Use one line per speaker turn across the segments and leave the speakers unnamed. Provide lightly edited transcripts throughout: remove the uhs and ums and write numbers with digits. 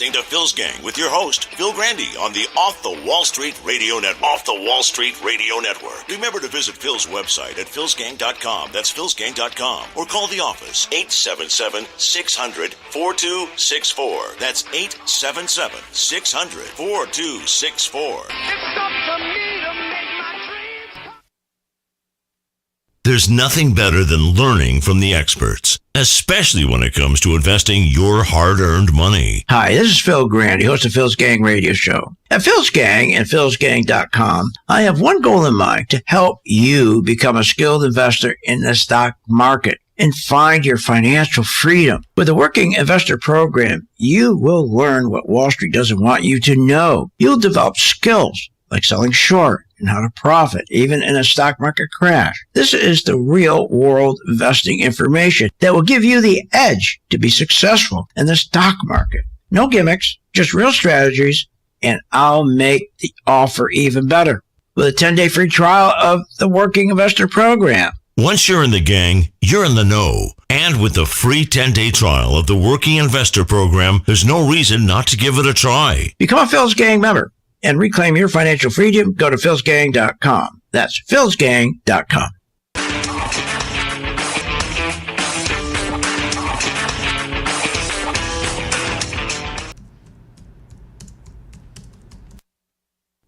listening to Phil's Gang with your host, Phil Grandy, on the Off the Wall Street Radio Network. Off the Wall Street Radio Network. Remember to visit Phil's website at philsgang.com. That's philsgang.com. Or call the office, 877-600-4264. That's 877-600-4264.
It's up to me to make my dreams.
There's nothing better than learning from the experts, especially when it comes to investing your hard-earned money.
Hi, this is Phil Grandy, host of Phil's Gang Radio Show. At Phil's Gang and philsgang.com, I have one goal in mind: to help you become a skilled investor in the stock market and find your financial freedom. With the Working Investor Program, you will learn what Wall Street doesn't want you to know. You'll develop skills like selling short and how to profit, even in a stock market crash. This is the real world investing information that will give you the edge to be successful in the stock market. No gimmicks, just real strategies, and I'll make the offer even better with a 10-day free trial of the Working Investor Program.
Once you're in the gang, you're in the know. And with the free 10-day trial of the Working Investor Program, there's no reason not to give it a try.
Become a Phil's Gang member and reclaim your financial freedom. Go to philsgang.com. That's philsgang.com.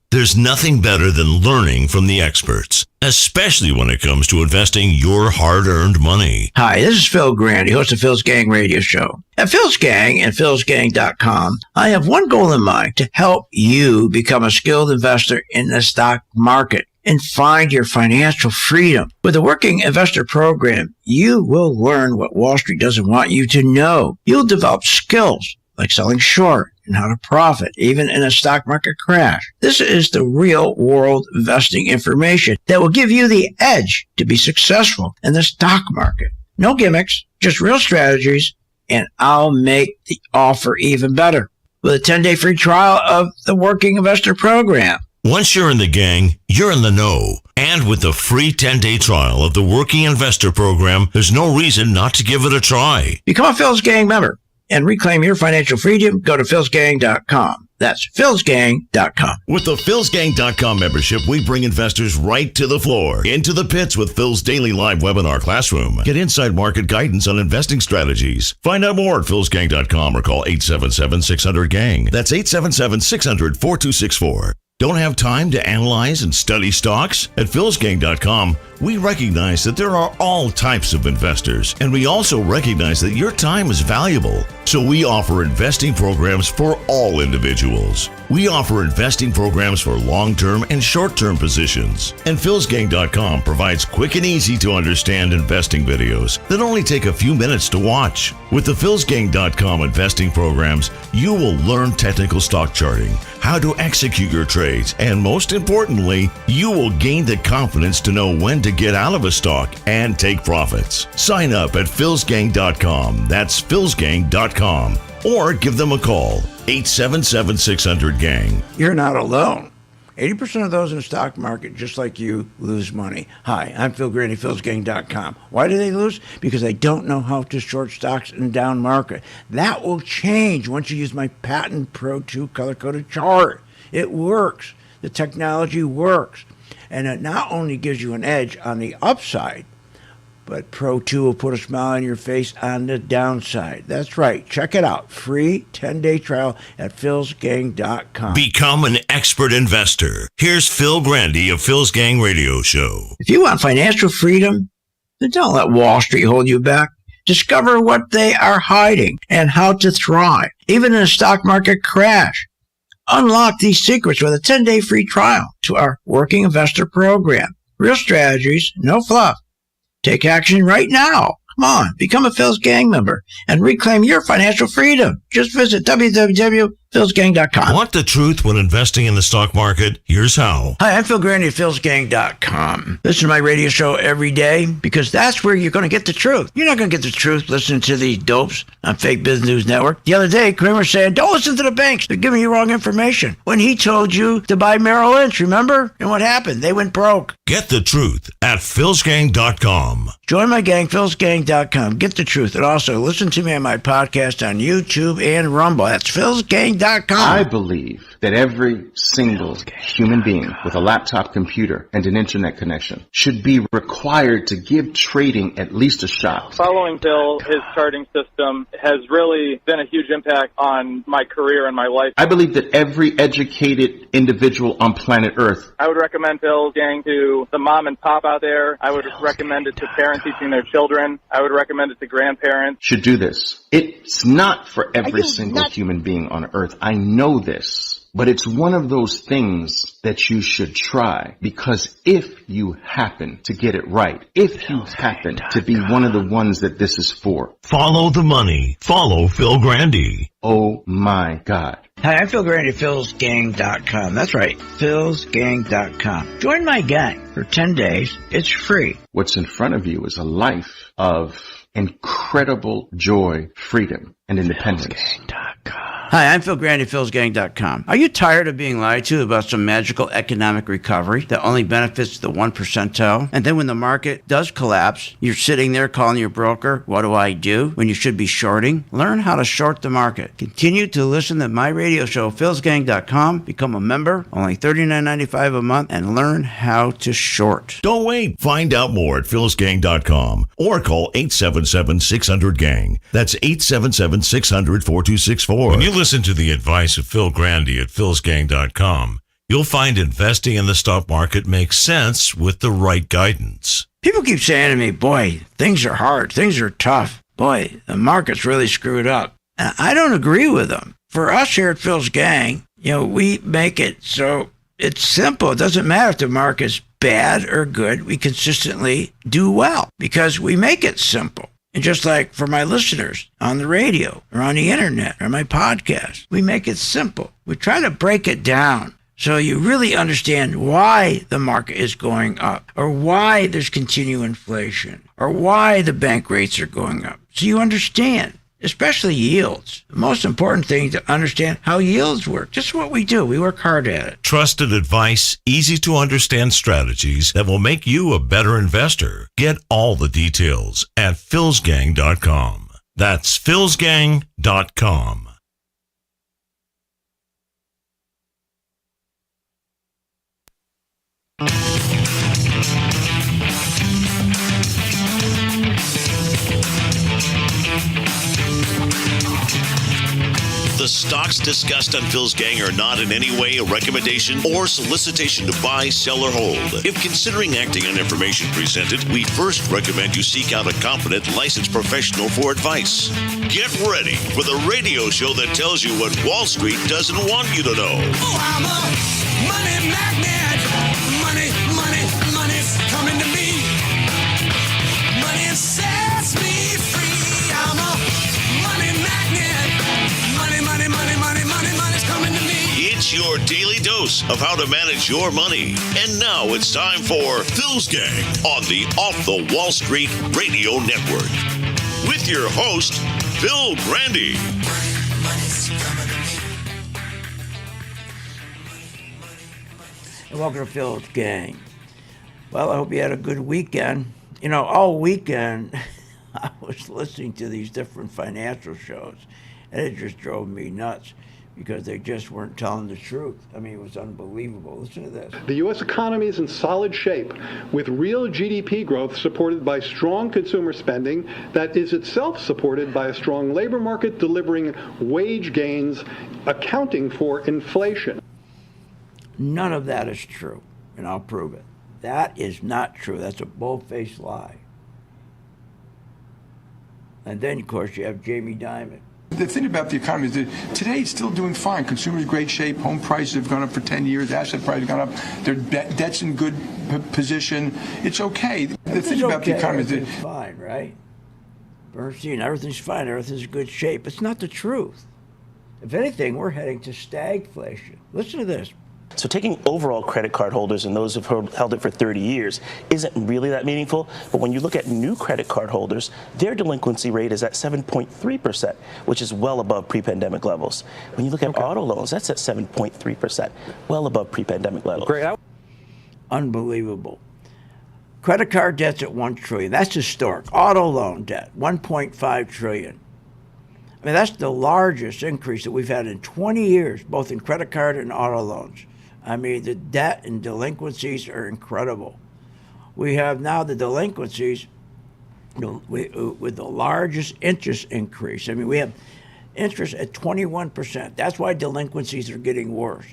There's nothing better than learning from the experts, especially when it comes to investing your hard-earned money.
Hi, this is Phil Grandy, host of Phil's Gang Radio Show. At Phil's Gang and philsgang.com, I have one goal in mind: to help you become a skilled investor in the stock market and find your financial freedom. With the Working Investor Program, you will learn what Wall Street doesn't want you to know. You'll develop skills like selling short and how to profit, even in a stock market crash. This is the real world investing information that will give you the edge to be successful in the stock market. No gimmicks, just real strategies, and I'll make the offer even better with a 10-day free trial of the Working Investor Program.
Once you're in the gang, you're in the know. And with the free 10-day trial of the Working Investor Program, there's no reason not to give it a try.
Become a Phil's Gang member and reclaim your financial freedom. Go to philsgang.com. That's philsgang.com.
With the philsgang.com membership, we bring investors right to the floor, into the pits with Phil's daily live webinar classroom. Get inside market guidance on investing strategies. Find out more at philsgang.com or call 877-600-GANG. That's 877-600-4264. Don't have time to analyze and study stocks? At philsgang.com, we recognize that there are all types of investors, and we also recognize that your time is valuable. So we offer investing programs for all individuals. We offer investing programs for long-term and short-term positions. And philsgang.com provides quick and easy to understand investing videos that only take a few minutes to watch. With the philsgang.com investing programs, you will learn technical stock charting, how to execute your trades, and most importantly, you will gain the confidence to know when to get out of a stock and take profits. Sign up at philsgang.com. That's philsgang.com. Or give them a call, 877-600-GANG.
You're not alone. 80% of those in the stock market, just like you, lose money. Hi, I'm Phil Grandy, philsgang.com. Why do they lose? Because they don't know how to short stocks in down market. That will change once you use my patent Pro 2 color-coded chart. It works. The technology works. And it not only gives you an edge on the upside, but Pro 2 will put a smile on your face on the downside. That's right. Check it out. Free 10-day trial at philsgang.com.
Become an expert investor. Here's Phil Grandy of Phil's Gang Radio Show.
If you want financial freedom, then don't let Wall Street hold you back. Discover what they are hiding and how to thrive, even in a stock market crash. Unlock these secrets with a 10-day free trial to our Working Investor Program. Real strategies, no fluff. Take action right now. Come on, become a Phil's Gang member and reclaim your financial freedom. Just visit www.philsgang.com. philsgang.com.
Want the truth when investing in the stock market? Here's how.
Hi, I'm Phil Grandy at philsgang.com. Listen to my radio show every day because that's where you're going to get the truth. You're not going to get the truth listening to these dopes on Fake Business News Network. The other day, Kramer said, don't listen to the banks. They're giving you wrong information. When he told you to buy Merrill Lynch, remember? And what happened? They went broke.
Get the truth at philsgang.com.
Join my gang, philsgang.com. Get the truth. And also listen to me on my podcast on YouTube and Rumble. That's philsgang.com.
I believe that every single human being with a laptop computer and an internet connection should be required to give trading at least a shot.
Following Phil, his charting system has really been a huge impact on my career and my life.
I believe that every educated individual on planet Earth.
I would recommend Phil's gang to the mom and pop out there. I would recommend it to parents teaching their children. I would recommend it to grandparents.
Should do this. It's not for every single human being on Earth. I know this. But it's one of those things that you should try, because if you happen to get it right, if you happen to be one of the ones that this is for.
Follow the money. Follow Phil Grandy.
Oh my God.
Hi, I'm Phil Grandy at philsgang.com. That's right, philsgang.com. Join my gang for 10 days. It's free.
What's in front of you is a life of incredible joy, freedom, and independence.
Hi, I'm Phil Grandy at philsgang.com. Are you tired of being lied to about some magical economic recovery that only benefits the 1%? And then when the market does collapse, you're sitting there calling your broker, what do I do? When you should be shorting? Learn how to short the market. Continue to listen to my radio show, philsgang.com. Become a member, only $39.95 a month, and learn how to short.
Don't wait. Find out more at philsgang.com or call 877-600-GANG. That's 877-600-4264. When you listen to the advice of Phil Grandy at philsgang.com, you'll find investing in the stock market makes sense with the right guidance.
People keep saying to me, boy, things are hard. Things are tough. Boy, the market's really screwed up. And I don't agree with them. For us here at Phil's Gang, we make it so it's simple. It doesn't matter if the market's bad or good. We consistently do well because we make it simple. And just like for my listeners on the radio or on the internet or my podcast, we make it simple. We try to break it down so you really understand why the market is going up or why there's continued inflation or why the bank rates are going up. So you understand, especially yields. The most important thing to understand how yields work. Just what we do. We work hard at it.
Trusted advice, easy to understand strategies that will make you a better investor. Get all the details at philsgang.com. That's philsgang.com. The stocks discussed on Phil's Gang are not in any way a recommendation or solicitation to buy, sell, or hold. If considering acting on information presented, we first recommend you seek out a competent, licensed professional for advice. Get ready for the radio show that tells you what Wall Street doesn't want you to know.
Oh, I'm a money magnet. Money, money, money's coming to me. Money sets me free. I'm a money magnet. Money, money, money, money, money, money's coming to me.
It's your daily dose of how to manage your money. And now it's time for Phil's Gang on the Off the Wall Street Radio Network. With your host, Phil Grandy.
Money's coming to me.
And welcome to Phil's Gang. Well, I hope you had a good weekend. All weekend I was listening to these different financial shows, and it just drove me nuts because they just weren't telling the truth. I mean, it was unbelievable. Listen to this.
The U.S. economy is in solid shape, with real GDP growth supported by strong consumer spending that is itself supported by a strong labor market delivering wage gains, accounting for inflation.
None of that is true, and I'll prove it. That is not true. That's a bold-faced lie. And then, of course, you have Jamie Dimon.
The thing about the economy is that today it's still doing fine. Consumers in great shape. Home prices have gone up for 10 years. Asset prices have gone up. Their debt's in good position. It's okay. The thing about the economy is that
everything's fine, right? Bernstein, everything's fine. Everything's in good shape. It's not the truth. If anything, we're heading to stagflation. Listen to this.
So taking overall credit card holders and those who've held it for 30 years isn't really that meaningful. But when you look at new credit card holders, their delinquency rate is at 7.3%, which is well above pre-pandemic levels. When you look at auto loans, that's at 7.3%, well above pre-pandemic levels.
Great.
Unbelievable. Credit card debt's at $1 trillion. That's historic. Auto loan debt, $1.5 trillion. I mean, that's the largest increase that we've had in 20 years, both in credit card and auto loans. I mean, the debt and delinquencies are incredible. We have now the delinquencies with the largest interest increase. I mean, we have interest at 21%. That's why delinquencies are getting worse.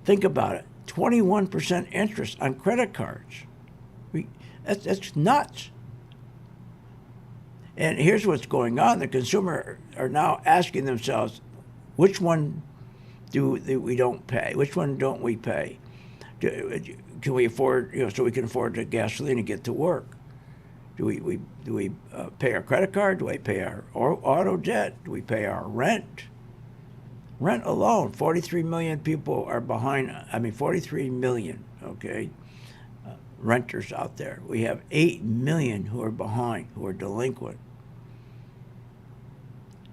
Think about it. 21% interest on credit cards. That's nuts. And here's what's going on. The consumer are now asking themselves, which one we don't pay? Which one don't we pay? Can we afford, so we can afford the gasoline and get to work? Do we pay our credit card? Do we pay our auto debt? Do we pay our rent? Rent alone, 43 million people are behind. 43 million, okay, renters out there. We have 8 million who are behind, who are delinquent.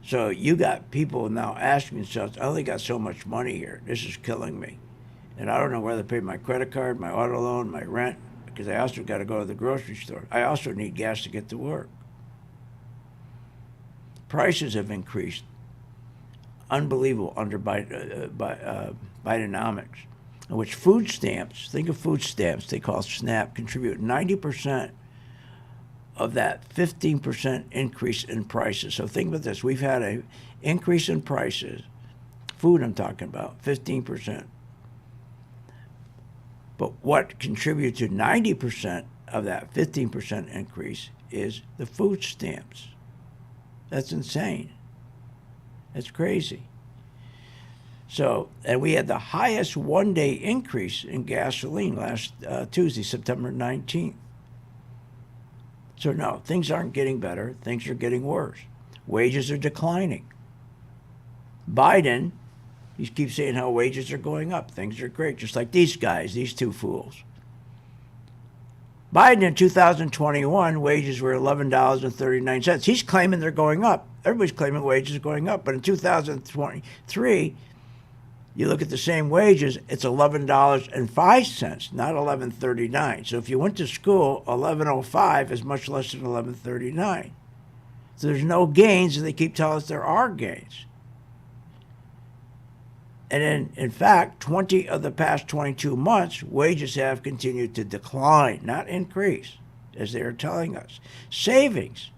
So you got people now asking themselves, I only got so much money here. This is killing me. And I don't know whether to pay my credit card, my auto loan, my rent, because I also got to go to the grocery store. I also need gas to get to work. Prices have increased. Unbelievable under Bidenomics, in which food stamps, think of food stamps, they call SNAP, contribute 90% of that 15% increase in prices. So think about this. We've had an increase in prices, food I'm talking about, 15%. But what contributes to 90% of that 15% increase is the food stamps. That's insane. That's crazy. So, and we had the highest one-day increase in gasoline last Tuesday, September 19th. So no, things aren't getting better. Things are getting worse. Wages are declining. Biden, he keeps saying how wages are going up. Things are great, just like these guys, these two fools. Biden in 2021, wages were $11.39. He's claiming they're going up. Everybody's claiming wages are going up. But in 2023, you look at the same wages, it's $11.05, not $11.39. So if you went to school, $11.05 is much less than $11.39. So there's no gains, and they keep telling us there are gains. And in fact, 20 of the past 22 months, wages have continued to decline, not increase, as they are telling us. Savings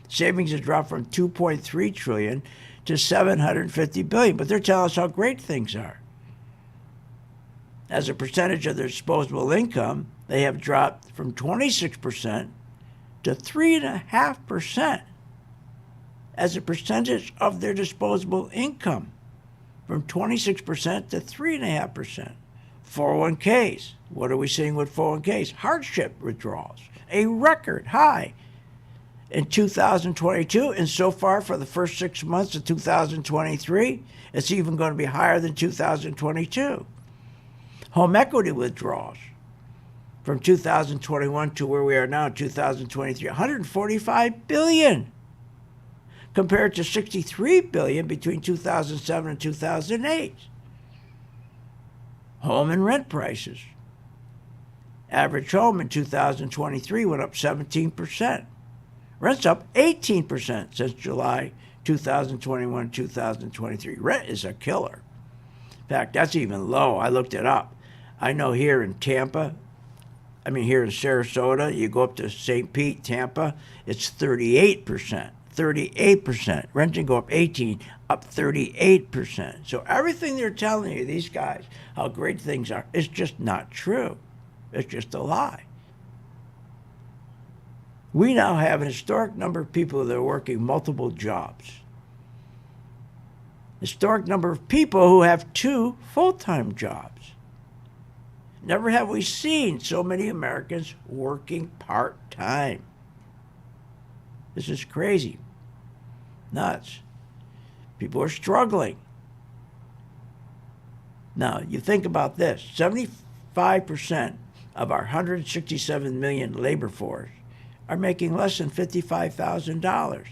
has dropped from $2.3 trillion to $750 billion, but they're telling us how great things are. As a percentage of their disposable income, they have dropped from 26% to 3.5% as a percentage of their disposable income, from 26% to 3.5%. 401ks. What are we seeing with 401ks? Hardship withdrawals, a record high in 2022, and so far for the first 6 months of 2023, it's even going to be higher than 2022. Home equity withdrawals from 2021 to where we are now in 2023, $145 billion, compared to $63 billion between 2007 and 2008. Home and rent prices. Average home in 2023 went up 17%. Rent's up 18% since July 2021, 2023. Rent is a killer. In fact, that's even low. I looked it up. I know here in Tampa, here in Sarasota, you go up to St. Pete, Tampa, it's 38%. 38%. Rent can go up 18%, up 38%. So everything they're telling you, these guys, how great things are, is just not true. It's just a lie. We now have a historic number of people that are working multiple jobs. Historic number of people who have 2 full-time jobs. Never have we seen so many Americans working part-time. This is crazy. Nuts. People are struggling. Now, you think about this. 75% of our 167 million labor force are making less than $55,000.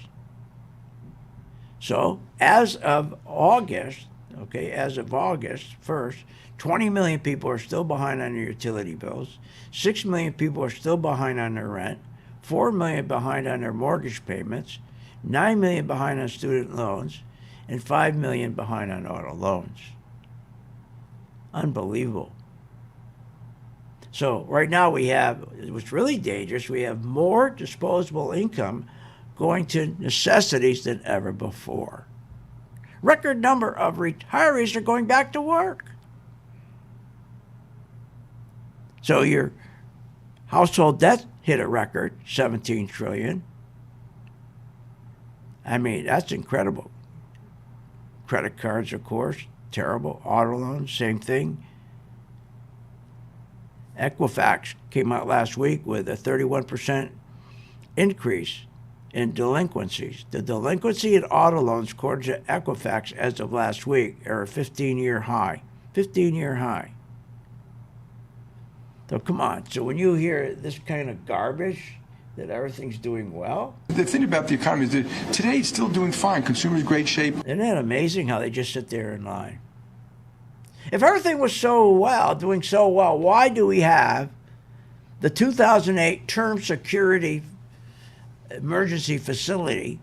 So, as of August 1st, 20 million people are still behind on their utility bills. 6 million people are still behind on their rent. 4 million behind on their mortgage payments. 9 million behind on student loans. And 5 million behind on auto loans. Unbelievable. So right now we have, what's really dangerous, we have more disposable income going to necessities than ever before. Record number of retirees are going back to work. So your household debt hit a record, 17 trillion. I mean, that's incredible. Credit cards, of course, terrible. Auto loans, same thing. Equifax came out last week with a 31% increase in delinquencies. The delinquency in auto loans, according to Equifax, as of last week, are a 15-year high. 15-year high. So come on. So when you hear this kind of garbage, that everything's doing well.
The thing about the economy is that today it's still doing fine. Consumers great shape.
Isn't that amazing how they just sit there in line? If everything was so well, doing so well, why do we have the 2008 Term Security Emergency Facility?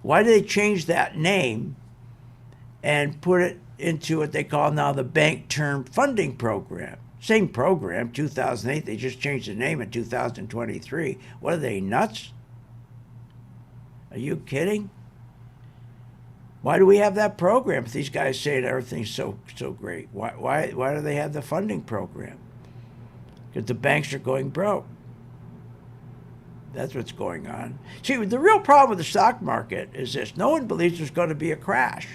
Why did they change that name and put it into what they call now the Bank Term Funding Program? Same program, 2008. They just changed the name in 2023. What are they, nuts? Are you kidding? Why do we have that program if these guys say that everything's so great? Why do they have the funding program? Because the banks are going broke. That's what's going on. See, the real problem with the stock market is this. No one believes there's going to be a crash.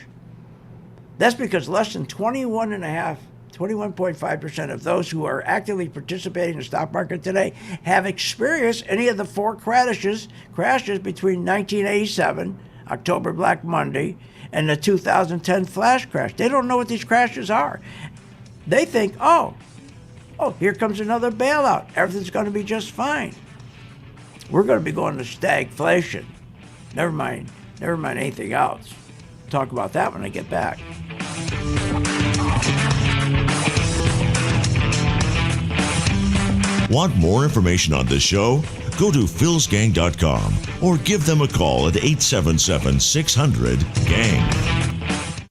That's because less than 21.5% of those who are actively participating in the stock market today have experienced any of the four crashes between 1987, October Black Monday, and the 2010 flash crash. They don't know what these crashes are. They think, oh, here comes another bailout. Everything's going to be just fine. We're going to be going to stagflation. Never mind anything else. Talk about that when I get back.
Want more information on this show? Go to philsgang.com or give them a call at 877-600-GANG.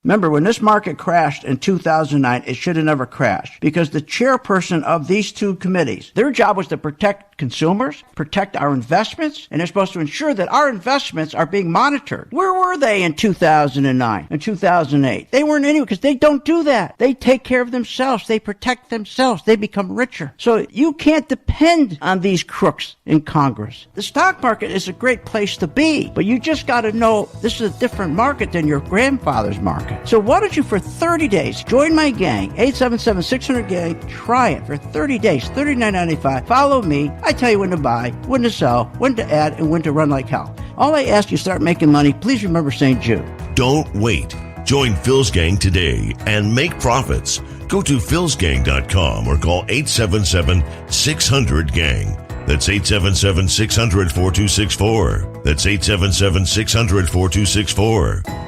Remember, when this market crashed in 2009, it should have never crashed because the chairperson of these two committees, their job was to protect consumers, protect our investments, and they're supposed to ensure that our investments are being monitored. Where were they in 2009 and 2008? They weren't anywhere because they don't do that. They take care of themselves. They protect themselves. They become richer. So you can't depend on these crooks in Congress. The stock market is a great place to be, but you just got to know this is a different market than your grandfather's market. So why don't you, for 30 days, join my gang, 877-600-GANG. Try it for 30 days, $39.95. Follow me. I tell you when to buy, when to sell, when to add, and when to run like hell. All I ask you, start making money. Please remember St. Jude.
Don't wait. Join Phil's Gang today and make profits. Go to philsgang.com or call 877-600-GANG. That's 877-600-4264. That's 877-600-4264.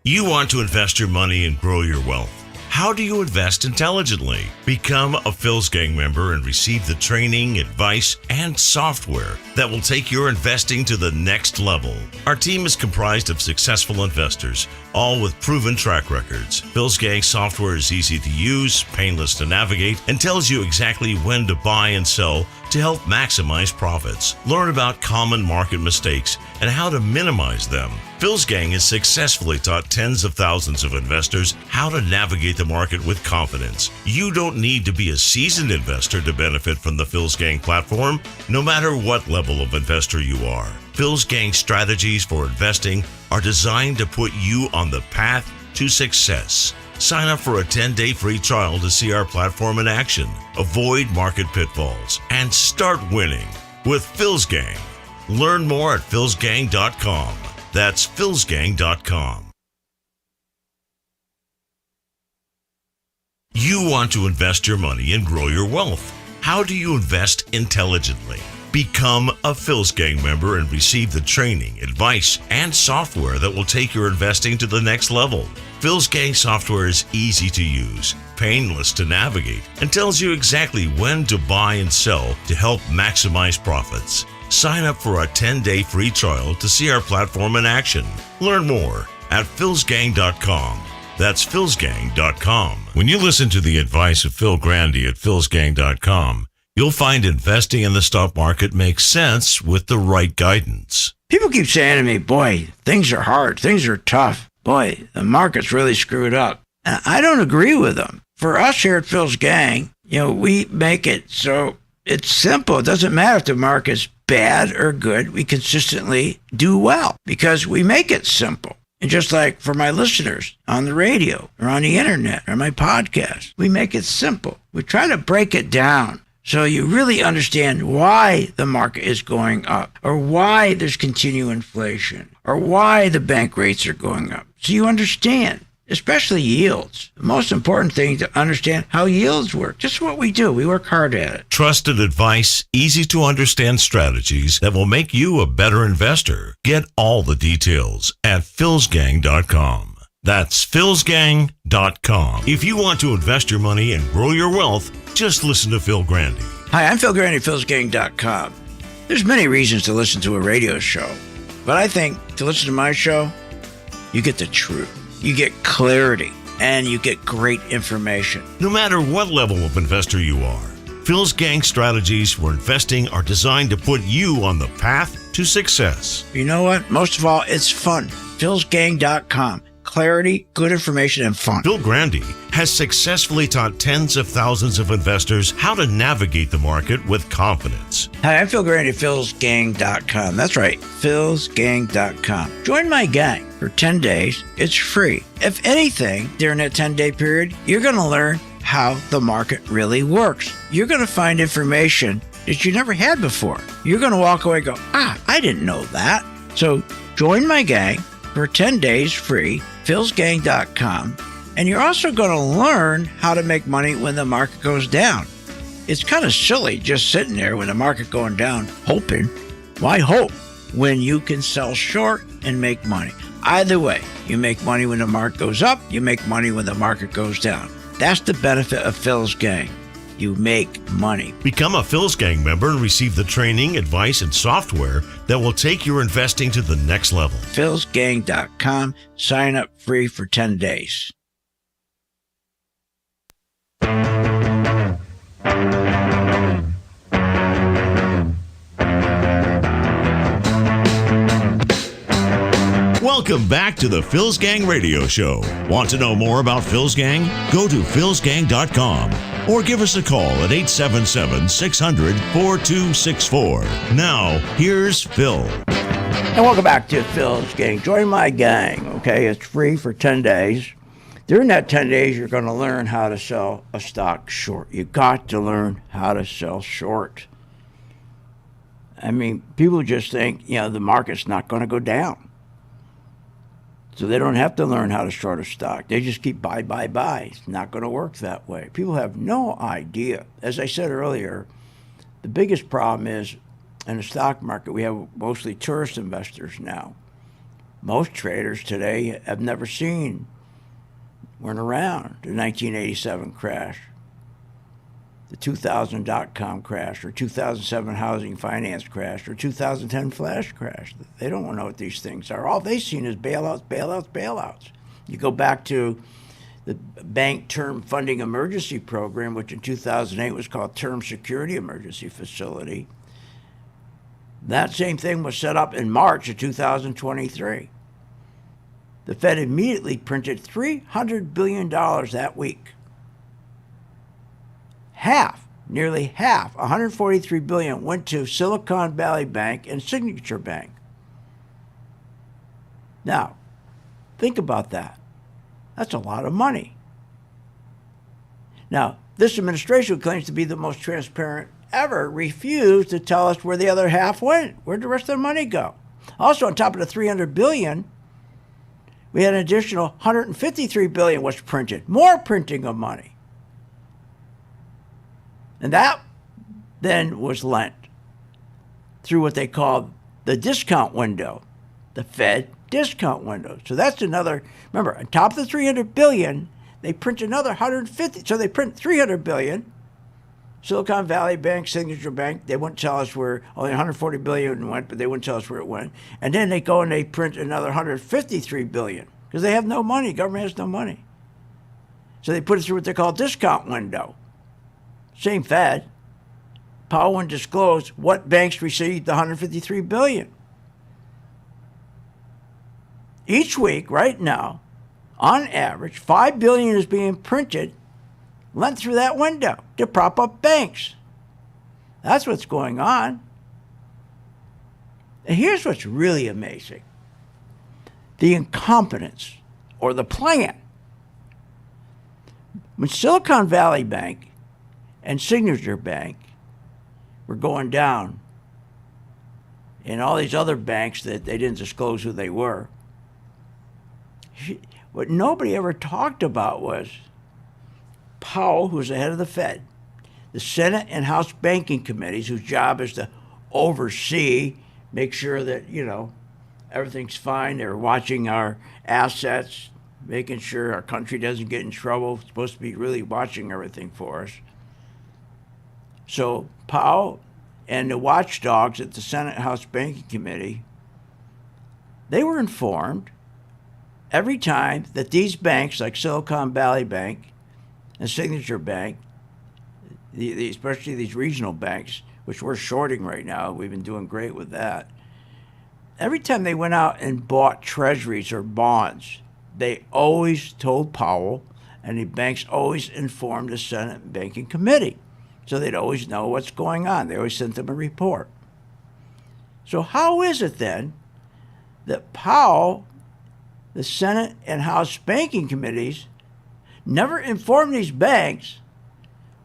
You want to invest your money and grow your wealth. How do you invest intelligently? Become a Phil's Gang member and receive the training, advice, and software that will take your investing to the next level. Our team is comprised of successful investors, all with proven track records. Phil's Gang software is easy to use, painless to navigate, and tells you exactly when to buy and sell to help maximize profits. Learn about common market mistakes and how to minimize them. Phil's Gang has successfully taught tens of thousands of investors how to navigate the market with confidence. You don't need to be a seasoned investor to benefit from the Phil's Gang platform, no matter what level of investor you are. Phil's Gang strategies for investing are designed to put you on the path to success. Sign up for a 10-day free trial to see our platform in action, avoid market pitfalls, and start winning with Phil's Gang. Learn more at philsgang.com. That's philsgang.com. You want to invest your money and grow your wealth. How do you invest intelligently? Become a Phil's Gang member and receive the training, advice, and software that will take your investing to the next level. Phil's Gang software is easy to use, painless to navigate, and tells you exactly when to buy and sell to help maximize profits. Sign up for a 10-day free trial to see our platform in action. Learn more at philsgang.com. That's philsgang.com. When you listen to the advice of Phil Grandy at philsgang.com, you'll find investing in the stock market makes sense with the right guidance.
People keep saying to me, boy, things are hard. Things are tough. Boy, the market's really screwed up. And I don't agree with them. For us here at Phil's Gang, we make it so it's simple. It doesn't matter if the market's bad or good. We consistently do well because we make it simple. And just like for my listeners on the radio or on the internet or my podcast, we make it simple. We try to break it down so you really understand why the market is going up or why there's continued inflation or why the bank rates are going up. So you understand, especially yields. The most important thing to understand how yields work. Just what we do. We work hard at it.
Trusted advice, easy to understand strategies that will make you a better investor. Get all the details at philsgang.com. That's philsgang.com. If you want to invest your money and grow your wealth, just listen to Phil Grandy.
Hi, I'm Phil Grandy, philsgang.com. There's many reasons to listen to a radio show, but I think to listen to my show, you get the truth. You get clarity, and you get great information.
No matter what level of investor you are, Phil's Gang strategies for investing are designed to put you on the path to success.
You know what? Most of all, it's fun. philsgang.com. Clarity, good information, and fun.
Phil Grandy has successfully taught tens of thousands of investors how to navigate the market with confidence.
Hi, I'm Phil Grandy, philsgang.com. That's right, philsgang.com. Join my gang for 10 days. It's free. If anything, during that 10-day period, you're going to learn how the market really works. You're going to find information that you never had before. You're going to walk away and go, I didn't know that. So join my gang for 10 days free, philsgang.com. And you're also going to learn how to make money when the market goes down. It's kind of silly just sitting there when the market going down, hoping. Why hope when you can sell short and make money? Either way, you make money when the market goes up, you make money when the market goes down. That's the benefit of Phil's Gang. You make money.
Become a Phil's Gang member and receive the training, advice, and software that will take your investing to the next level.
philsgang.com. Sign up free for 10 days.
Welcome back to the Phil's Gang Radio Show. Want to know more about Phil's Gang? Go to philsgang.com or give us a call at 877-600-4264. Now, here's Phil.
And welcome back to Phil's Gang. Join my gang, okay? It's free for 10 days. During that 10 days, you're going to learn how to sell a stock short. You got to learn how to sell short. I mean, people just think, the market's not going to go down. So they don't have to learn how to short a stock. They just keep buy. It's not going to work that way. People have no idea. As I said earlier, the biggest problem is in the stock market, we have mostly tourist investors now. Most traders today have never weren't around the 1987 crash, the 2000 dot-com crash, or 2007 housing finance crash, or 2010 flash crash. They don't know what these things are. All they've seen is bailouts. You go back to the Bank Term Funding Emergency Program, which in 2008 was called Term Security Emergency Facility. That same thing was set up in March of 2023. The Fed immediately printed $300 billion that week. Nearly half, $143 billion, went to Silicon Valley Bank and Signature Bank. Now, think about that. That's a lot of money. Now, this administration, who claims to be the most transparent ever, refused to tell us where the other half went. Where'd the rest of the money go? Also, on top of the $300 billion, we had an additional $153 billion was printed. More printing of money. And that then was lent through what they called the discount window, the Fed discount window. So that's another, remember, on top of the $300 billion, they print another 150. So they print $300 billion. Silicon Valley Bank, Signature Bank, they wouldn't tell us where only $140 billion went, but they wouldn't tell us where it went. And then they go and they print another $153 billion because they have no money. Government has no money. So they put it through what they call discount window. Same Fed. Powell wouldn't disclose what banks received the $153 billion. Each week, right now, on average, $5 billion is being printed, lent through that window to prop up banks. That's what's going on. And here's what's really amazing. The incompetence or the plan. When Silicon Valley Bank and Signature Bank were going down, and all these other banks that they didn't disclose who they were, what nobody ever talked about was Powell, who's the head of the Fed, the Senate and House banking committees, whose job is to oversee, make sure that, everything's fine. They're watching our assets, making sure our country doesn't get in trouble. It's supposed to be really watching everything for us. So Powell and the watchdogs at the Senate House Banking Committee, they were informed every time that these banks, like Silicon Valley Bank and Signature Bank, especially these regional banks, which we're shorting right now, we've been doing great with that. Every time they went out and bought treasuries or bonds, they always told Powell, and the banks always informed the Senate Banking Committee. So they'd always know what's going on. They always sent them a report. So how is it then that Powell, the Senate and House banking committees, never informed these banks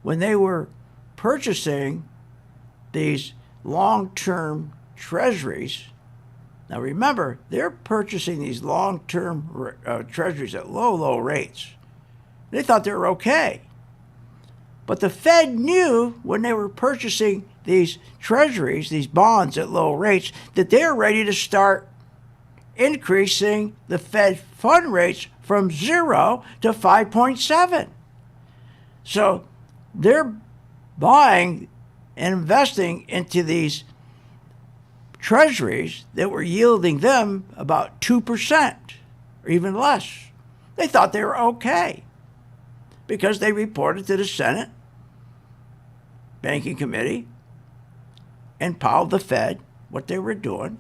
when they were purchasing these long-term treasuries? Now remember, they're purchasing these long-term treasuries at low rates. They thought they were okay. But the Fed knew when they were purchasing these treasuries, these bonds at low rates, that they're ready to start increasing the Fed fund rates from 0 to 5.7. So they're buying and investing into these treasuries that were yielding them about 2% or even less. They thought they were okay because they reported to the Senate Banking Committee and Powell, the Fed, what they were doing.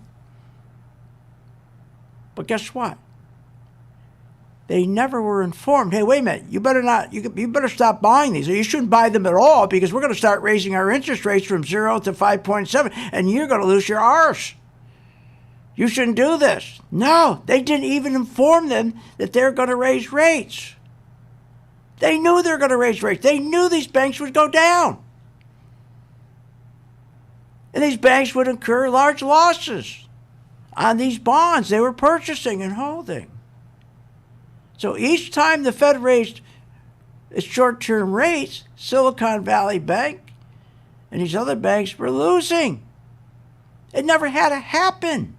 But guess what? They never were informed. Hey, wait a minute. You better stop buying these. Or you shouldn't buy them at all because we're going to start raising our interest rates from 0 to 5.7, and you're going to lose your arse. You shouldn't do this. No, they didn't even inform them that they're going to raise rates. They knew they were going to raise rates. They knew these banks would go down. And these banks would incur large losses on these bonds they were purchasing and holding. So each time the Fed raised its short-term rates, Silicon Valley Bank and these other banks were losing. It never had to happen.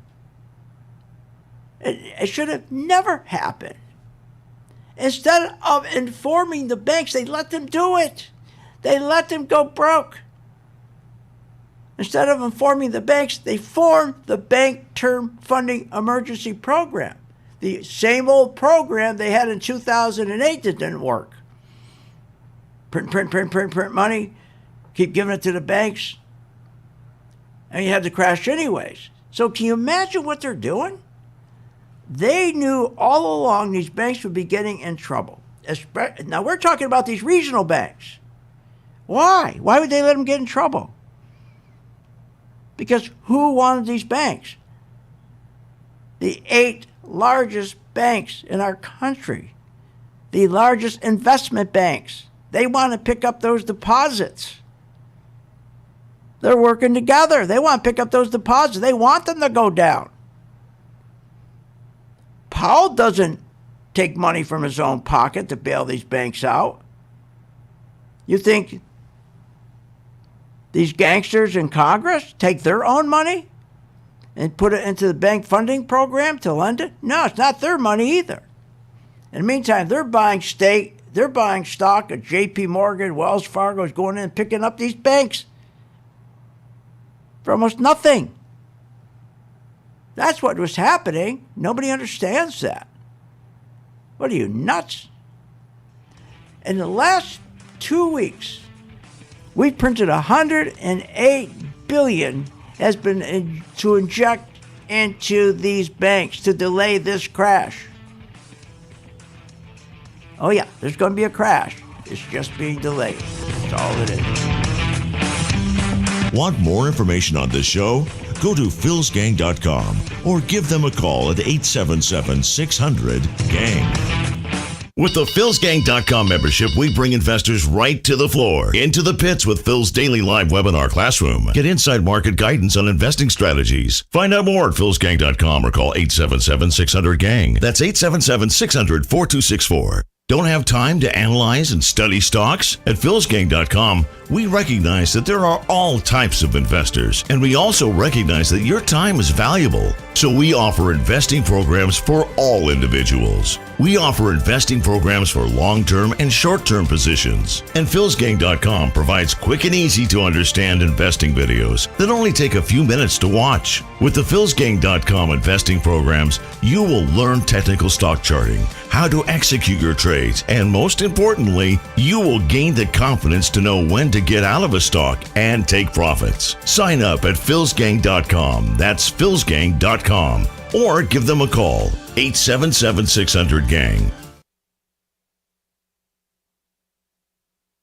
It should have never happened. Instead of informing the banks, they let them do it. They let them go broke. Instead of informing the banks, they formed the Bank Term Funding Emergency Program. The same old program they had in 2008 that didn't work. Print money, keep giving it to the banks, and you had to crash anyways. So can you imagine what they're doing? They knew all along these banks would be getting in trouble. Now we're talking about these regional banks. Why? Why would they let them get in trouble? Because who wanted these banks? The 8 largest banks in our country, the largest investment banks, they want to pick up those deposits. They're working together. They want to pick up those deposits. They want them to go down. Powell doesn't take money from his own pocket to bail these banks out. You think these gangsters in Congress take their own money and put it into the bank funding program to lend it? No, it's not their money either. In the meantime, they're buying stock at J.P. Morgan, Wells Fargo is going in and picking up these banks for almost nothing. That's what was happening. Nobody understands that. What are you, nuts? In the last 2 weeks, we printed $108 billion has been to inject into these banks to delay this crash. Oh yeah, there's going to be a crash. It's just being delayed. That's all it is.
Want more information on this show? Go to philsgang.com or give them a call at 877-600-GANG. With the philsgang.com membership, we bring investors right to the floor, into the pits with Phil's daily live webinar classroom. Get inside market guidance on investing strategies. Find out more at philsgang.com or call 877-600-GANG. That's 877-600-4264. Don't have time to analyze and study stocks? At philsgang.com, we recognize that there are all types of investors, and we also recognize that your time is valuable. So we offer investing programs for all individuals. We offer investing programs for long-term and short-term positions. And philsgang.com provides quick and easy to understand investing videos that only take a few minutes to watch. With the philsgang.com investing programs, you will learn technical stock charting, how to execute your trades, and most importantly, you will gain the confidence to know when to get out of a stock and take profits. Sign up at philsgang.com. That's philsgang.com. Or give them a call, 877-600-GANG.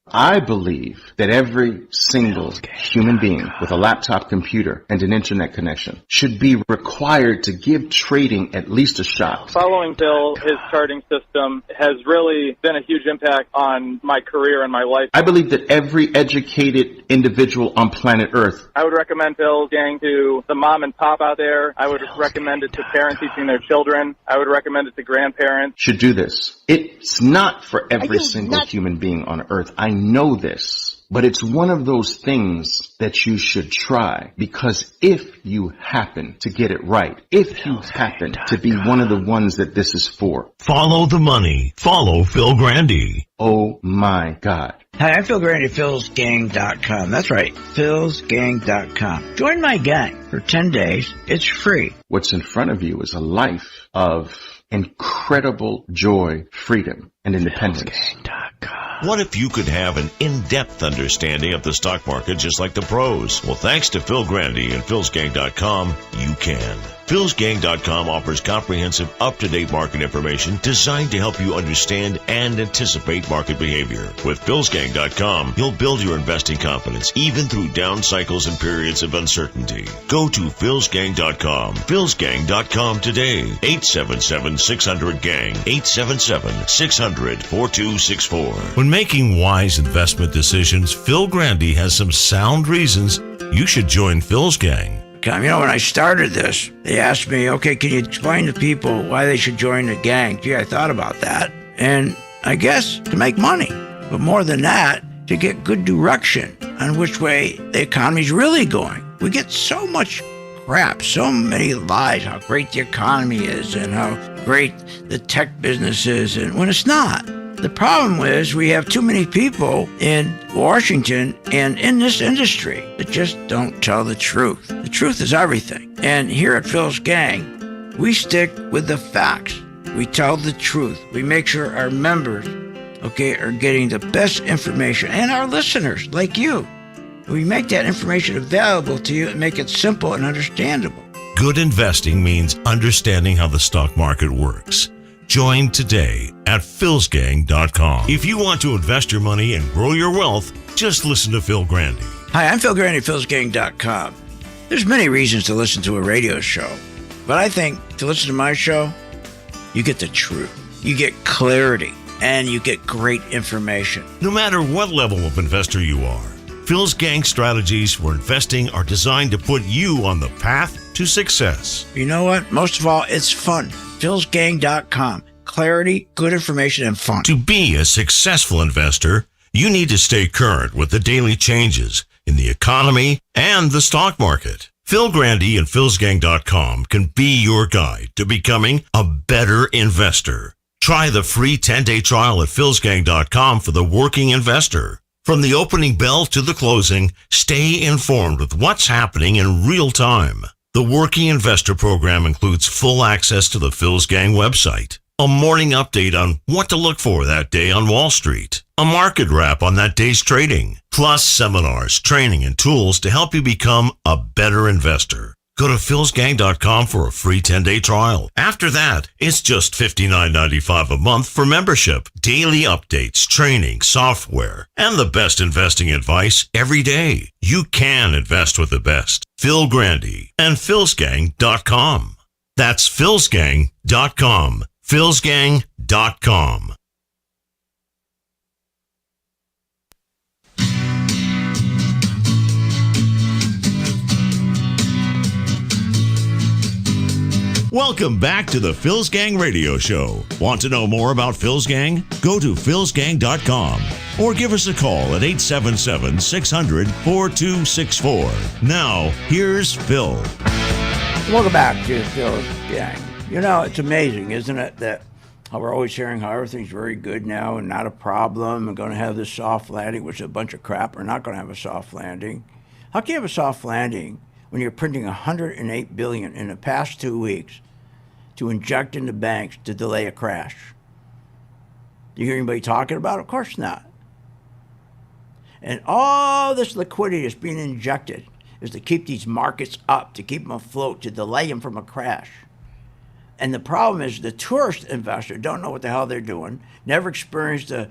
I believe that every single human being with a laptop computer and an internet connection should be required to give trading at least a shot.
Following Phil, his charting system has really been a huge impact on my career and my life.
I believe that every educated individual on planet Earth.
I would recommend Phil's Gang to the mom and pop out there. I would recommend it to parents teaching their children. I would recommend it to grandparents.
Should do this. It's not for every single human being on Earth. I know this, but it's one of those things that you should try, because if you happen to get it right, if you happen to be one of the ones that this is for.
Follow the money. Follow Phil Grandy.
Oh my God.
Hi, I'm Phil Grandy, philsgang.com. That's right, philsgang.com. Join my gang for 10 days. It's free.
What's in front of you is a life of incredible joy, freedom, and independence.
What if you could have an in-depth understanding of the stock market just like the pros? Well, thanks to Phil Grandy and philsgang.com, you can. philsgang.com offers comprehensive, up-to-date market information designed to help you understand and anticipate market behavior. With philsgang.com, you'll build your investing confidence even through down cycles and periods of uncertainty. Go to philsgang.com. philsgang.com today. 877-600-GANG. 877-600-4264. When making wise investment decisions, Phil Grandy has some sound reasons you should join Phil's Gang.
You know, when I started this, they asked me, okay, can you explain to people why they should join the gang? Gee, I thought about that. And I guess to make money. But more than that, to get good direction on which way the economy's really going. We get so much crap, so many lies, how great the economy is and how great the tech business is, and when it's not. The problem is we have too many people in Washington and in this industry that just don't tell the truth. The truth is everything. And here at Phil's Gang, we stick with the facts. We tell the truth. We make sure our members, are getting the best information, and our listeners, like you. We make that information available to you and make it simple and understandable.
Good investing means understanding how the stock market works. Join today at philsgang.com. If you want to invest your money and grow your wealth, just listen to Phil Grandy.
Hi, I'm Phil Grandy, philsgang.com. There's many reasons to listen to a radio show, but I think to listen to my show, you get the truth, you get clarity, and you get great information.
No matter what level of investor you are, Phil's Gang strategies for investing are designed to put you on the path to success.
You know what? Most of all, it's fun. philsgang.com. Clarity, good information, and fun.
To be a successful investor, you need to stay current with the daily changes, in the economy and the stock market. Phil Grandy and philsgang.com can be your guide to becoming a better investor. Try the free 10-day trial at philsgang.com for the working investor. From the opening bell to the closing, stay informed with what's happening in real time. The Working Investor program includes full access to the Phil's Gang website, a morning update on what to look for that day on Wall Street, a market wrap on that day's trading, plus seminars, training, and tools to help you become a better investor. Go to philsgang.com for a free 10-day trial. After that, it's just $59.95 a month for membership, daily updates, training, software, and the best investing advice every day. You can invest with the best. Phil Grandy and philsgang.com. That's philsgang.com. philsgang.com. Welcome back to the Phil's Gang Radio Show. Want to know more about Phil's Gang? Go to philsgang.com or give us a call at 877-600-4264. Now, here's Phil.
Welcome back to Phil's Gang. You know, it's amazing, isn't it, that how we're always hearing how everything's very good now and not a problem and going to have this soft landing, which is a bunch of crap. We're not going to have a soft landing. How can you have a soft landing when you're printing $108 billion in the past 2 weeks to inject into banks to delay a crash? Do you hear anybody talking about it? Of course not. And all this liquidity that's being injected is to keep these markets up, to keep them afloat, to delay them from a crash. And the problem is the tourist investor don't know what the hell they're doing, never experienced a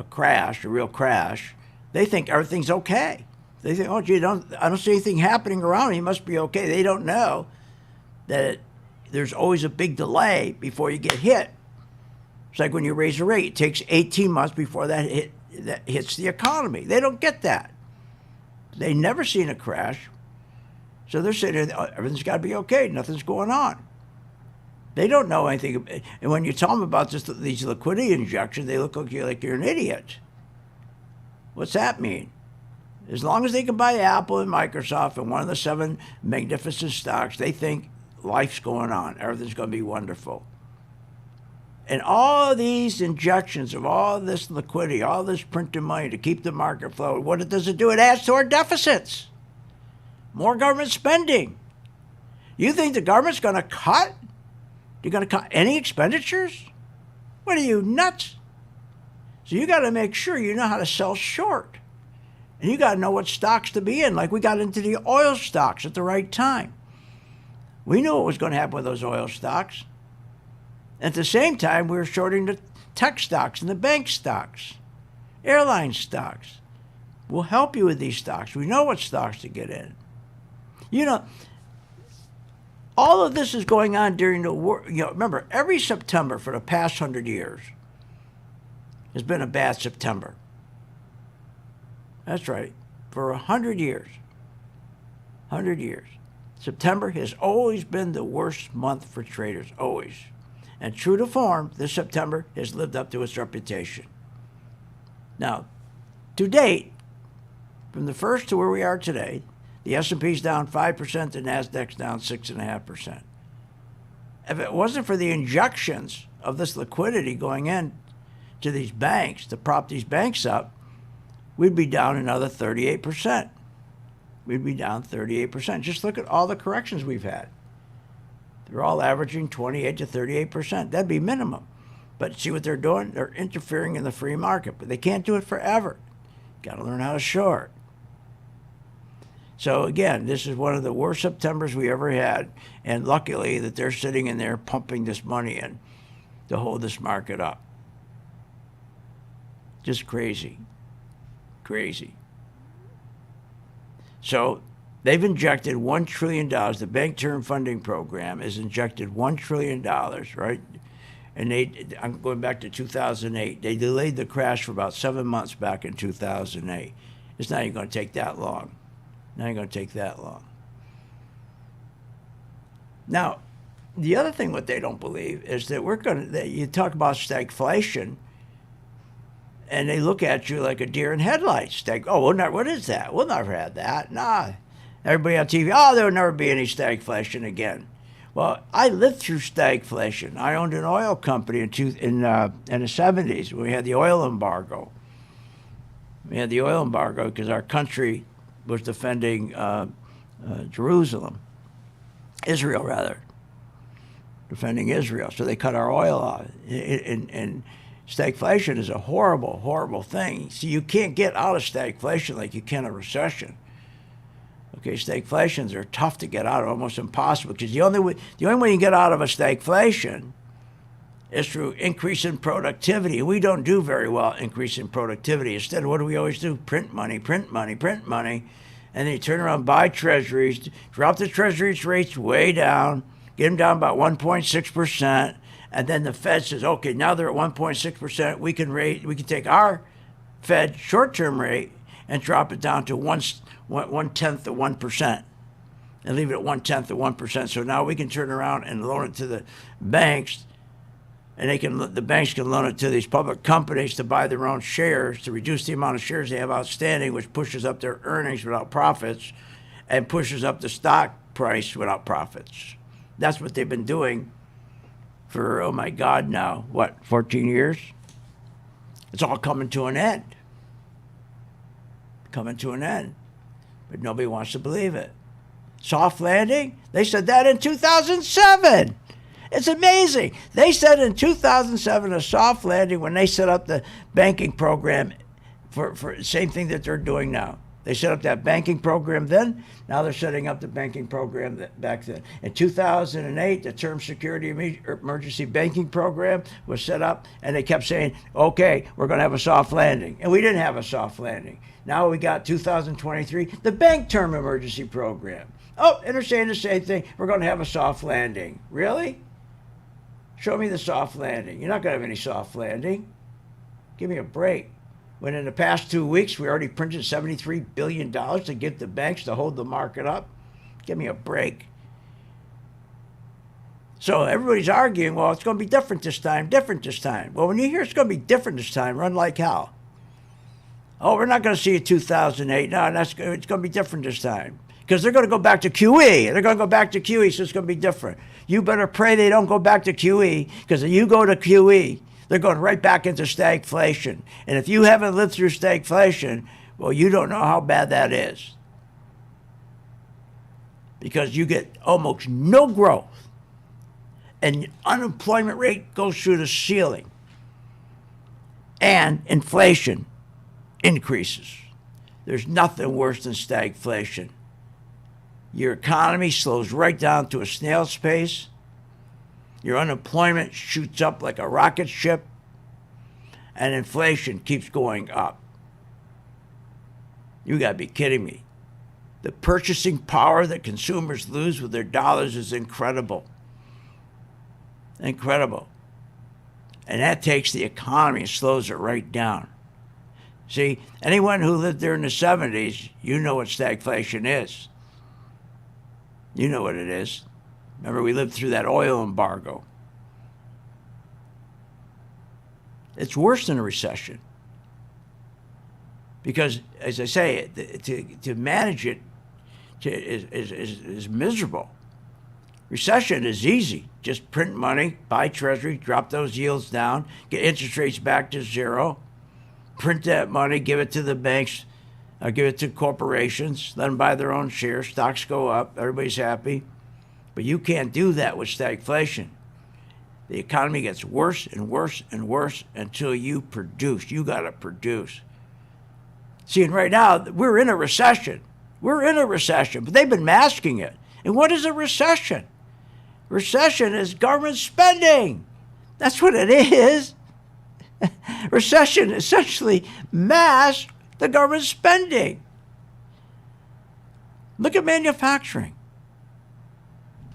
crash, a real crash. They think everything's okay. They think, oh, gee, I don't see anything happening around me. It must be okay. They don't know that there's always a big delay before you get hit. It's like when you raise a rate. It takes 18 months before that hits the economy. They don't get that. They never seen a crash. So they're saying everything's got to be okay. Nothing's going on. They don't know anything. And when you tell them about these liquidity injections, they look like you're an idiot. What's that mean? As long as they can buy Apple and Microsoft and one of the 7 magnificent stocks, they think life's going on. Everything's going to be wonderful. And all these injections of all this liquidity, all this printed money to keep the market flowing, what does it do? It adds to our deficits. More government spending. You think the government's going to cut? You're going to cut any expenditures? What are you, nuts? So you got to make sure you know how to sell short. And you got to know what stocks to be in. Like we got into the oil stocks at the right time. We knew what was going to happen with those oil stocks. At the same time, we were shorting the tech stocks and the bank stocks, airline stocks. We'll help you with these stocks. We know what stocks to get in. You know, all of this is going on during the war. You know, remember, every September for the past 100 years has been a bad September. That's right. For 100 years. 100 years. September has always been the worst month for traders, always. And true to form, this September has lived up to its reputation. Now, to date, from the first to where we are today, the S&P's down 5%, the Nasdaq's down 6.5%. If it wasn't for the injections of this liquidity going in to these banks to prop these banks up, we'd be down another 38%. We'd be down 38%. Just look at all the corrections we've had. They're all averaging 28 to 38%. That'd be minimum. But see what they're doing? They're interfering in the free market. But they can't do it forever. Got to learn how to short. So again, this is one of the worst Septembers we ever had. And luckily that they're sitting in there pumping this money in to hold this market up. Just crazy. Crazy. So they've injected $1 trillion. The Bank Term Funding Program has injected $1 trillion, right? And I'm going back to 2008. They delayed the crash for about 7 months back in 2008. It's not even going to take that long. Not even going to take that long. Now, the other thing what they don't believe is that you talk about stagflation, and they look at you like a deer in headlights. They go, oh, what is that? We'll never have that. Nah. Everybody on TV, oh, there will never be any stagflation again. Well, I lived through stagflation. I owned an oil company in the 70s. We had the oil embargo. We had the oil embargo because our country was defending Israel rather, defending Israel. So they cut our oil off. And stagflation is a horrible, horrible thing. See, you can't get out of stagflation like you can a recession. Okay, stagflations are tough to get out of, almost impossible, because the only way you can get out of a stagflation is through increase in productivity. We don't do very well increasing productivity. Instead, what do we always do? Print money, print money, print money. And then you turn around, buy treasuries, drop the treasuries rates way down, get them down about 1.6%. And then the Fed says, okay, now they're at 1.6%. We can take our Fed short-term rate and drop it down to 1/10 of 1% and leave it at 1/10 of 1%. So now we can turn around and loan it to the banks, and the banks can loan it to these public companies to buy their own shares, to reduce the amount of shares they have outstanding, which pushes up their earnings without profits and pushes up the stock price without profits. That's what they've been doing for, oh my God, now, 14 years? It's all coming to an end. Coming to an end. But nobody wants to believe it. Soft landing? They said that in 2007. It's amazing. They said in 2007 a soft landing when they set up the banking program for the same thing that they're doing now. They set up that banking program then. Now they're setting up the banking program back then. In 2008, the Term Security Emergency Banking Program was set up, and they kept saying, okay, we're going to have a soft landing. And we didn't have a soft landing. Now we got 2023, the Bank Term Emergency Program. Oh, and they're saying the same thing. We're going to have a soft landing. Really? Show me the soft landing. You're not going to have any soft landing. Give me a break. When in the past 2 weeks, we already printed $73 billion to give the banks to hold the market up. Give me a break. So everybody's arguing, well, it's going to be different this time, different this time. Well, when you hear it's going to be different this time, run like hell. Oh, we're not going to see a 2008. No, it's going to be different this time. Because they're going to go back to QE. They're going to go back to QE, so it's going to be different. You better pray they don't go back to QE, because if you go to QE, they're going right back into stagflation. And if you haven't lived through stagflation, well, you don't know how bad that is. Because you get almost no growth. And unemployment rate goes through the ceiling. And inflation increases. There's nothing worse than stagflation. Your economy slows right down to a snail's pace. Your unemployment shoots up like a rocket ship, and inflation keeps going up. You got to be kidding me. The purchasing power that consumers lose with their dollars is incredible. Incredible. And that takes the economy and slows it right down. See, anyone who lived there in the 70s, you know what stagflation is. You know what it is. Remember, we lived through that oil embargo. It's worse than a recession. Because, as I say, to manage it is miserable. Recession is easy. Just print money, buy treasury, drop those yields down, get interest rates back to zero, print that money, give it to the banks, give it to corporations, let them buy their own shares, stocks go up, everybody's happy. But you can't do that with stagflation. The economy gets worse and worse and worse until you produce. You got to produce. See, and right now, we're in a recession. We're in a recession, but they've been masking it. And what is a recession? Recession is government spending. That's what it is. Recession essentially masks the government spending. Look at manufacturing.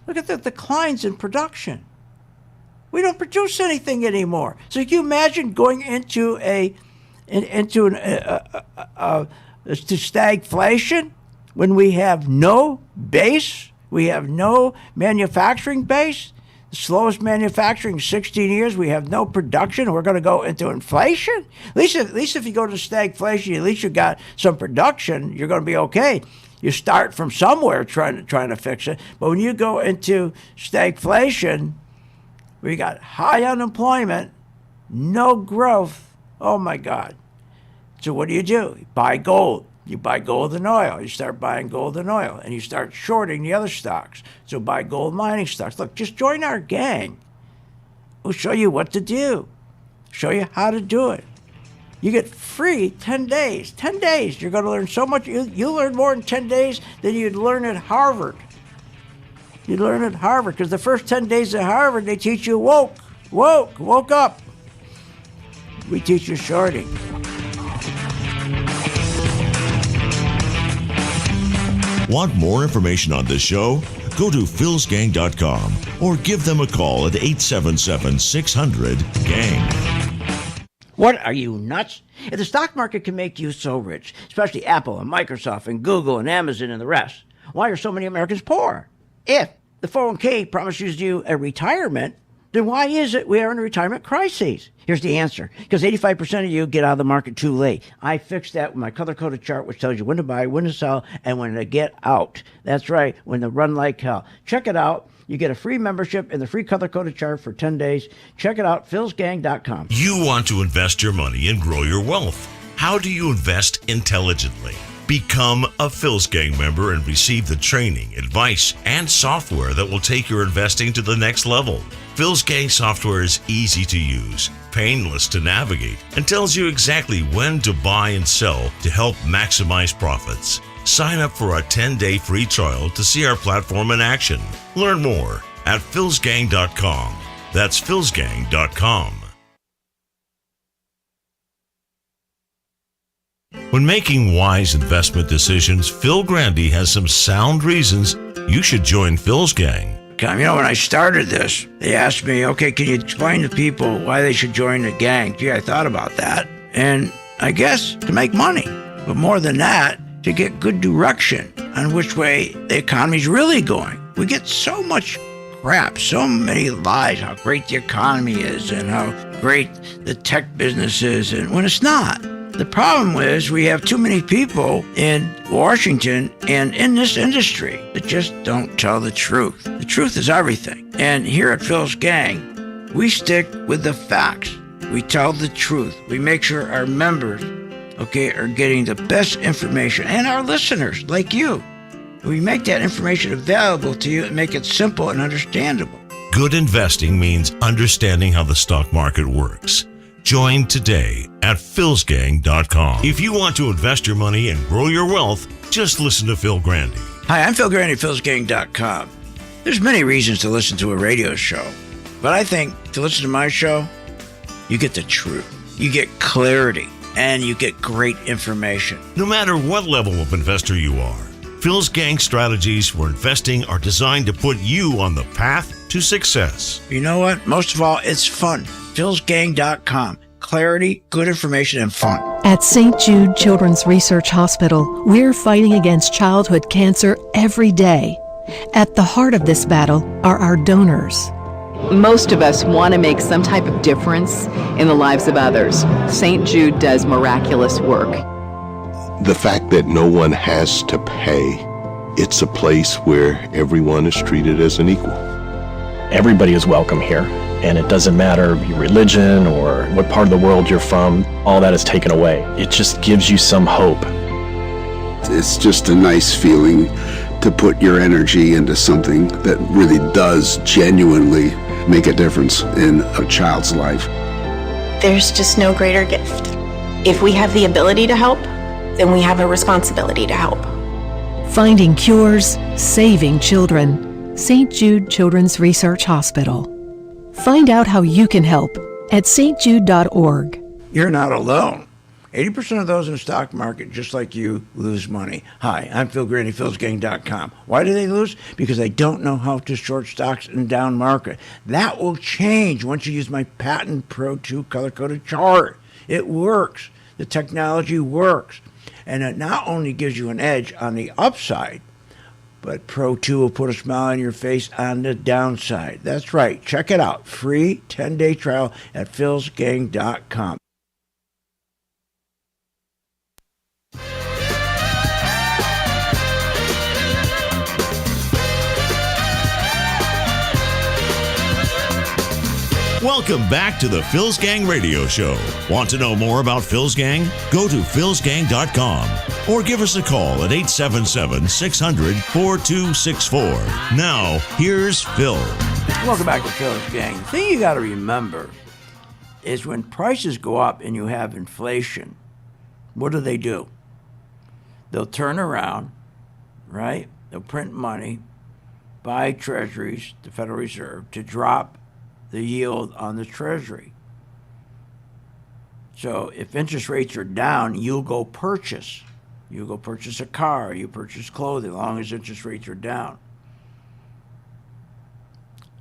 Look at the declines in production. We don't produce anything anymore. So can you imagine going into stagflation when we have no base, we have no manufacturing base? The slowest manufacturing, 16 years. We have no production. We're going to go into inflation. At least if you go to stagflation, at least you got some production. You're going to be okay. You start from somewhere trying to fix it. But when you go into stagflation, where you got high unemployment, no growth, oh my God. So what do? You buy gold. You buy gold and oil. You start buying gold and oil, and you start shorting the other stocks. So buy gold mining stocks. Look, just join our gang. We'll show you what to do, show you how to do it. You get free 10 days. 10 days. You're going to learn so much. You'll learn more in 10 days than you'd learn at Harvard. You'd learn at Harvard, because the first 10 days at Harvard, they teach you woke up. We teach you shorting.
Want more information on this show? Go to philsgang.com or give them a call at 877-600-GANG.
What, are you nuts? If the stock market can make you so rich, especially Apple and Microsoft and Google and Amazon and the rest, why are so many Americans poor? If the 401k promises you a retirement, then why is it we are in a retirement crisis? Here's the answer. Because 85% of you get out of the market too late. I fixed that with my color-coded chart, which tells you when to buy, when to sell, and when to get out. That's right, when to run like hell. Check it out. You get a free membership and the free color-coded chart for 10 days. Check it out, philsgang.com.
You want to invest your money and grow your wealth. How do you invest intelligently? Become a Phil's Gang member and receive the training, advice, and software that will take your investing to the next level. Phil's Gang software is easy to use, painless to navigate, and tells you exactly when to buy and sell to help maximize profits. Sign up for a 10-day free trial to see our platform in action. Learn more at philsgang.com. That's philsgang.com. When making wise investment decisions, Phil Grandy has some sound reasons you should join Phil's Gang.
You know, when I started this, they asked me, okay, can you explain to people why they should join the gang? Gee, I thought about that. And I guess to make money. But more than that, to get good direction on which way the economy's really going. We get so much crap, so many lies, how great the economy is and how great the tech business is, and when it's not. The problem is we have too many people in Washington and in this industry that just don't tell the truth. The truth is everything. And here at Phil's Gang, we stick with the facts. We tell the truth. We make sure our members, are getting the best information, and our listeners, like you. We make that information available to you and make it simple and understandable.
Good investing means understanding how the stock market works. Join today at philsgang.com. If you want to invest your money and grow your wealth, just listen to Phil Grandy.
Hi, I'm Phil Grandy, philsgang.com. There's many reasons to listen to a radio show, but I think to listen to my show, you get the truth, you get clarity, and you get great information.
No matter what level of investor you are, Phil's Gang strategies for investing are designed to put you on the path to success.
You know what? Most of all, it's fun. philsgang.com. Clarity, good information, and fun.
At St. Jude Children's Research Hospital, we're fighting against childhood cancer every day. At the heart of this battle are our donors.
Most of us want to make some type of difference in the lives of others. St. Jude does miraculous work.
The fact that no one has to pay, it's a place where everyone is treated as an equal.
Everybody is welcome here, and it doesn't matter your religion or what part of the world you're from, all that is taken away. It just gives you some hope.
It's just a nice feeling to put your energy into something that really does genuinely make a difference in a child's life.
There's just no greater gift. If we have the ability to help, then we have a responsibility to help.
Finding cures, saving children. St. Jude Children's Research Hospital. Find out how you can help at stjude.org.
You're not alone. 80% of those in the stock market, just like you, lose money. Hi, I'm Phil Grandy, philsgang.com. Why do they lose? Because they don't know how to short stocks in down market. That will change once you use my Patent Pro 2 color-coded chart. It works. The technology works. And it not only gives you an edge on the upside, but Pro 2 will put a smile on your face on the downside. That's right. Check it out. Free 10-day trial at philsgang.com.
Welcome back to the Phil's Gang Radio Show. Want to know more about Phil's Gang? Go to philsgang.com or give us a call at 877-600-4264. Now, here's Phil.
Welcome back to Phil's Gang. The thing you got to remember is when prices go up and you have inflation, what do? They'll turn around, right? They'll print money, buy treasuries, the Federal Reserve, to drop the yield on the Treasury. So if interest rates are down, you'll go purchase. You go purchase a car, you purchase clothing, as long as interest rates are down.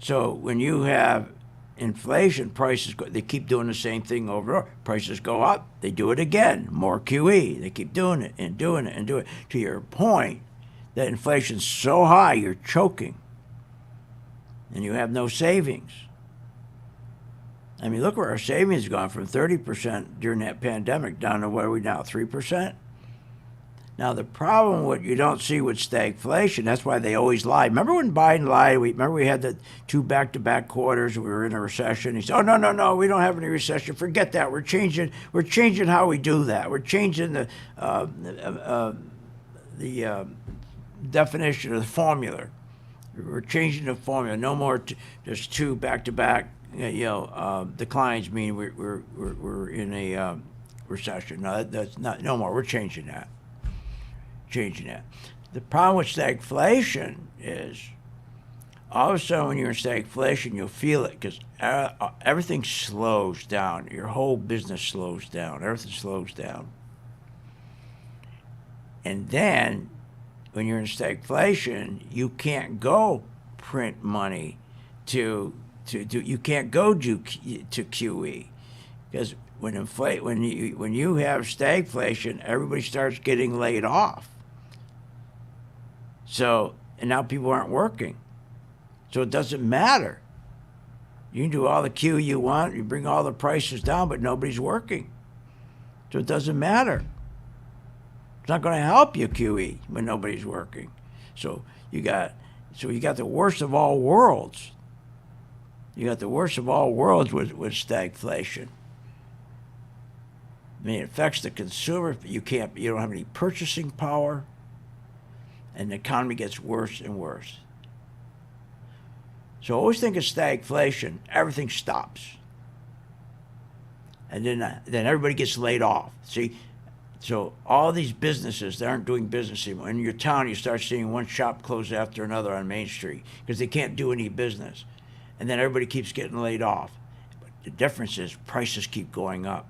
So when you have inflation, prices go, they keep doing the same thing over and over. Prices go up, they do it again, more QE. They keep doing it and doing it and doing it, to your point that inflation's so high you're choking and you have no savings. I mean, look where our savings have gone from 30% during that pandemic down to where are we now, 3%? Now, the problem what you don't see with stagflation, that's why they always lie. Remember when Biden lied? Remember we had the 2 back-to-back quarters, we were in a recession. He said, oh, no, we don't have any recession. Forget that. We're changing how we do that. We're changing the definition of the formula. We're changing the formula. No more just 2 back-to-back declines mean we're in a recession. No, that's not. No more. We're changing that. The problem with stagflation is all of a sudden when you're in stagflation, you'll feel it because everything slows down. Your whole business slows down. Everything slows down. And then when you're in stagflation, you can't go print money you can't go to QE because when you have stagflation, everybody starts getting laid off. So, and now people aren't working. So it doesn't matter. You can do all the QE you want, you bring all the prices down, but nobody's working. So it doesn't matter. It's not going to help you QE when nobody's working. So you got the worst of all worlds. You got the worst of all worlds with stagflation. I mean, it affects the consumer. You don't have any purchasing power, and the economy gets worse and worse. So always think of stagflation. Everything stops, and then everybody gets laid off. See, so all these businesses that aren't doing business anymore. In your town, you start seeing one shop close after another on Main Street because they can't do any business. And then everybody keeps getting laid off. But the difference is prices keep going up.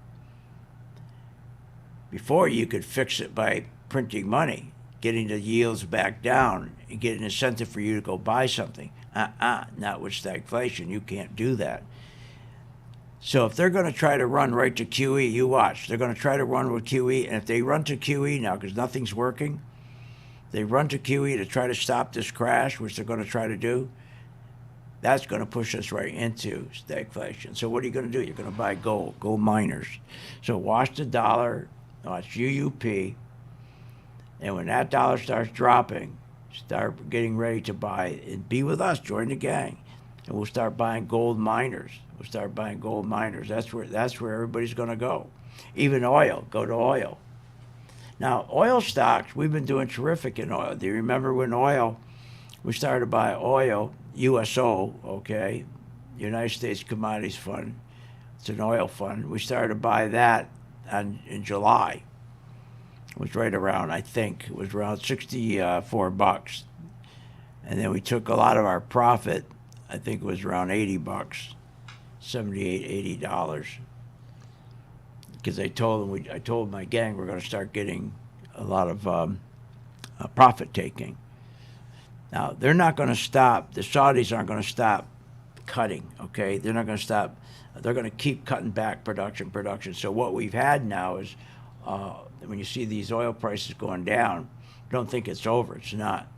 Before, you could fix it by printing money, getting the yields back down, and get an incentive for you to go buy something. Not with stagflation. You can't do that. So if they're going to try to run right to QE, you watch. They're going to try to run with QE, and if they run to QE now because nothing's working, they run to QE to try to stop this crash, which they're going to try to do, that's going to push us right into stagflation. So what are you going to do? You're going to buy gold miners. So watch the dollar, watch UUP, and when that dollar starts dropping, start getting ready to buy, and be with us, join the gang, and we'll start buying gold miners. That's where everybody's going to go. Even oil, go to oil. Now, oil stocks, we've been doing terrific in oil. Do you remember when we started to buy oil, USO, okay, United States Commodities Fund. It's an oil fund. We started to buy that in July. It was right around, I think, it was around $64. And then we took a lot of our profit, I think it was around $80, $78, $80. Because I told my gang we're going to start getting a lot of profit taking. Now, they're not going to stop. The Saudis aren't going to stop cutting, okay? They're not going to stop. They're going to keep cutting back production. So what we've had now is when you see these oil prices going down, don't think it's over. It's not.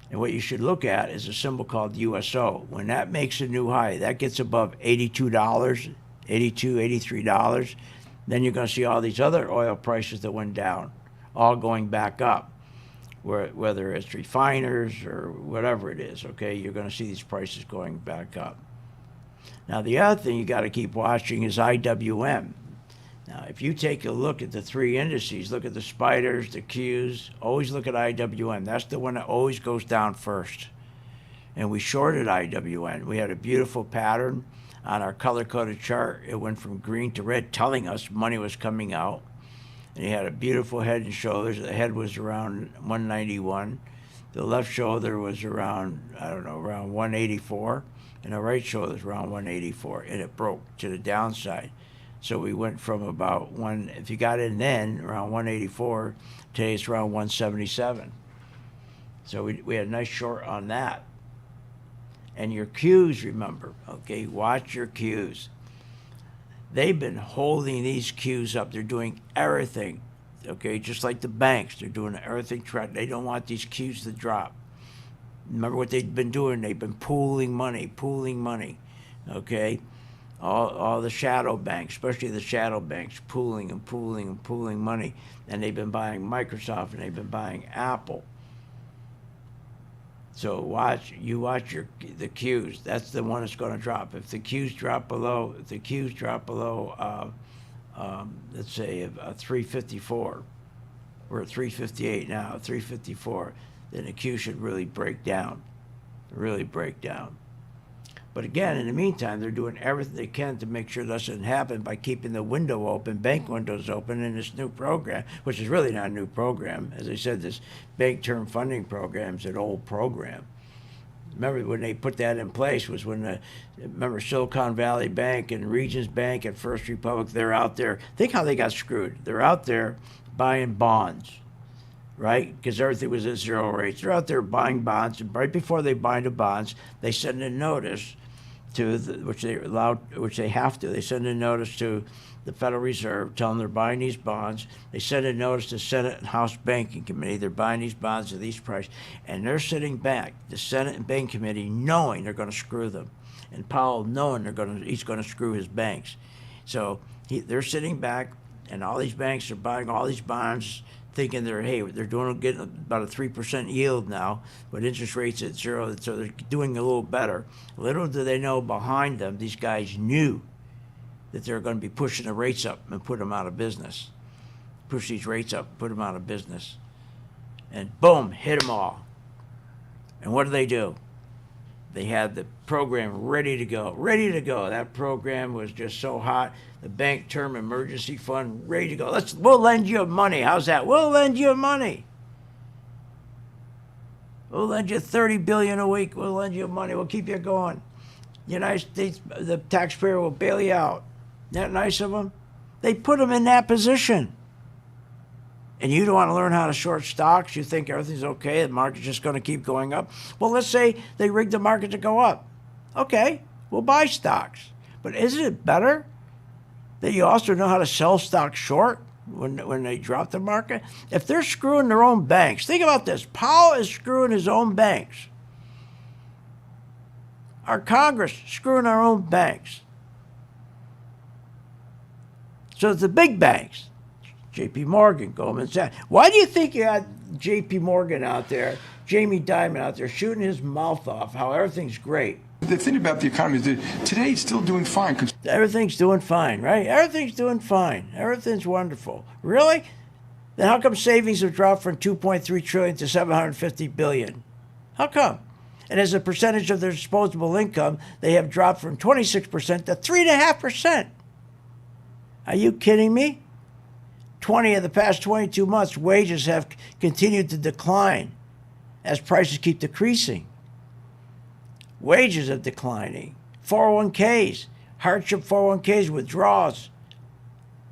And what you should look at is a symbol called USO. When that makes a new high, that gets above $82, $82, $83, then you're going to see all these other oil prices that went down, all going back up. Whether it's refiners or whatever it is, okay, you're going to see these prices going back up. Now, the other thing you got to keep watching is IWM. Now, if you take a look at the three indices, look at the spiders, the Qs, always look at IWM. That's the one that always goes down first. And we shorted IWM. We had a beautiful pattern on our color-coded chart. It went from green to red, telling us money was coming out. And he had a beautiful head and shoulders. The head was around 191. The left shoulder was around, around 184. And the right shoulder was around 184. And it broke to the downside. So we went from about if you got in then, around 184, today it's around 177. So we had a nice short on that. And your Qs, remember, okay, watch your Qs. They've been holding these Qs up. They're doing everything, okay, just like the banks. They're doing everything. They don't want these Qs to drop. Remember what they've been doing? They've been pooling money, okay? All the shadow banks, especially the shadow banks, pooling money. And they've been buying Microsoft and they've been buying Apple. So watch the Qs. That's the one that's going to drop. If the Qs drop below, let's say 354, we're at 358 now, 354, then the Q should really break down. But again, in the meantime, they're doing everything they can to make sure that doesn't happen by keeping the window open, bank windows open in this new program, which is really not a new program. As I said, this bank term funding program is an old program. Remember when they put that in place was when remember Silicon Valley Bank and Regions Bank and First Republic, they're out there. Think how they got screwed. They're out there buying bonds, right? Because everything was at zero rates. They're out there buying bonds, and right before they buy the bonds, they send a notice which they have to. They send a notice to the Federal Reserve telling them they're buying these bonds. They send a notice to Senate and House Banking Committee. They're buying these bonds at these prices. And they're sitting back, the Senate and Banking Committee, knowing they're going to screw them. And Powell knowing he's going to screw his banks. So they're sitting back, and all these banks are buying all these bonds, thinking they're getting about a 3% yield now, but interest rates at zero, so they're doing a little better. Little do they know behind them, these guys knew that they're going to be pushing the rates up and put them out of business. Push these rates up, put them out of business. And boom, hit them all. And what do? They had the program ready to go. That program was just so hot. The Bank Term Emergency Fund, ready to go. We'll lend you money. How's that? We'll lend you money. We'll lend you $30 billion a week. We'll lend you money. We'll keep you going. United States, the taxpayer will bail you out. Isn't that nice of them? They put them in that position. And you don't want to learn how to short stocks. You think everything's okay. The market's just going to keep going up. Well, let's say they rig the market to go up. Okay, we'll buy stocks. But isn't it better that you also know how to sell stocks short when they drop the market? If they're screwing their own banks, think about this. Powell is screwing his own banks. Our Congress screwing our own banks. So it's the big banks. J.P. Morgan, Goldman Sachs. Why do you think you had J.P. Morgan out there, Jamie Dimon out there, shooting his mouth off, how everything's great?
The thing about the economy is that today it's still doing fine.
Everything's doing fine, right? Everything's doing fine. Everything's wonderful. Really? Then how come savings have dropped from $2.3 trillion to $750 billion? How come? And as a percentage of their disposable income, they have dropped from 26% to 3.5%. Are you kidding me? 20 of the past 22 months, wages have continued to decline as prices keep decreasing. Wages are declining. 401ks, hardship 401ks withdrawals,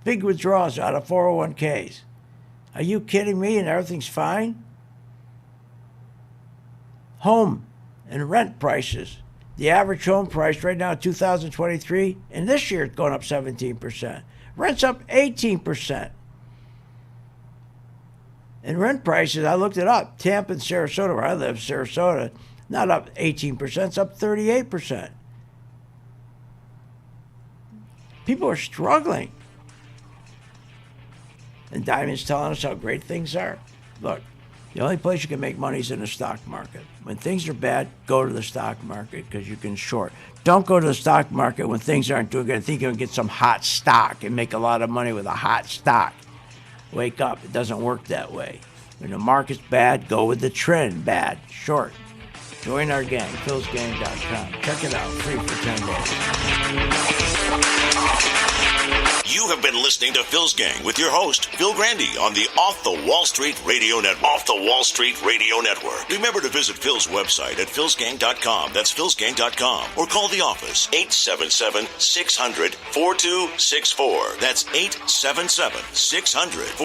big withdrawals out of 401ks. Are you kidding me? And everything's fine? Home and rent prices. The average home price right now, 2023, and this year it's going up 17%. Rent's up 18%. And rent prices, I looked it up. Tampa and Sarasota, where I live, Sarasota, not up 18%, it's up 38%. People are struggling. And Diamond's telling us how great things are. Look, the only place you can make money is in the stock market. When things are bad, go to the stock market because you can short. Don't go to the stock market when things aren't doing good. Think you're going to get some hot stock and make a lot of money with a hot stock. Wake up. It doesn't work that way. When the market's bad, go with the trend. Bad. Short. Join our gang, philsgang.com. Check it out. Free for 10 days.
You have been listening to Phil's Gang with your host, Phil Grandy, on the Off the Wall Street Radio Network. Off the Wall Street Radio Network. Remember to visit Phil's website at philsgang.com. That's philsgang.com. Or call the office, 877-600-4264. That's 877-600-4264.